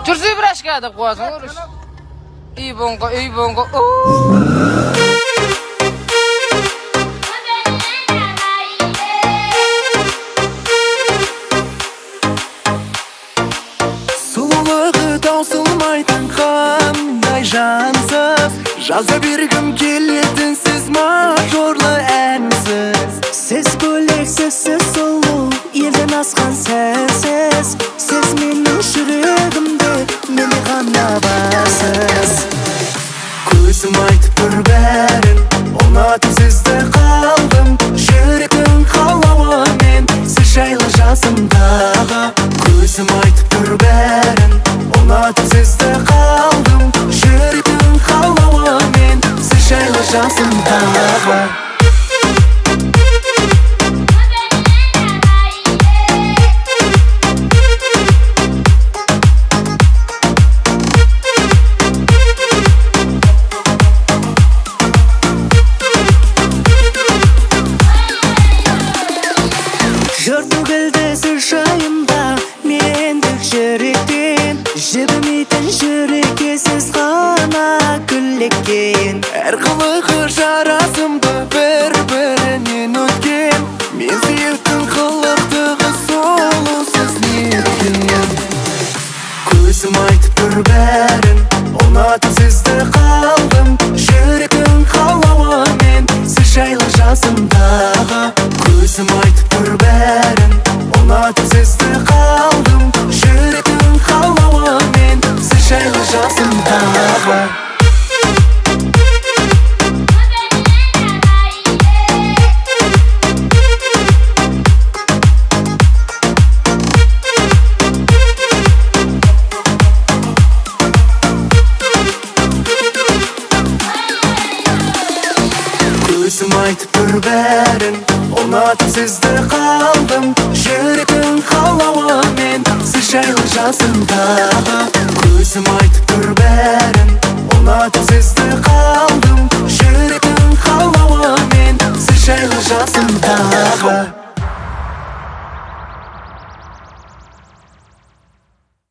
Жүрсе бір ашқады қуасың ұрыш. Үй бонго. Сұлулығы таусылмайтын қандай жансыз. Жаза бергім келетін сіз мажорлы әнсіз. Сіз бөлексіз, сіз сұлу, елден асқан сәнсіз. Сіз менің жүрегімде, менде ғана барсыз. Көзім айтып бір-бірін, ұнатып сізді қалдым. Жүрегім қалауымен, сіз жайлы жасымдағы. Көзім айтып бір-бірін, ұнатып сізді қалдым. Жүрегім қалауымен, сіз жайлы жасымдағы. Жібімейтін жүрекесіз ғана күллекен. Әр қылығы жарасымды бір-бірінен өткен. Мен сүйетін қылықтығы сұлусыз неткен. Көзім айтып бір-бірін, ұнатып сізді қалдым. Жүрегім қалауымен, сіз жайлы жасымдағы. Көзім айтып бір-бірін, ұнатып сізді қалдым. Жүрегім қалауымен, сіз жайлы жасымдағы. Көзім айтып бір-бірін, ұнатып сізді қалдым. Жүрегім қалауымен, сіз жайлы жасымдағы.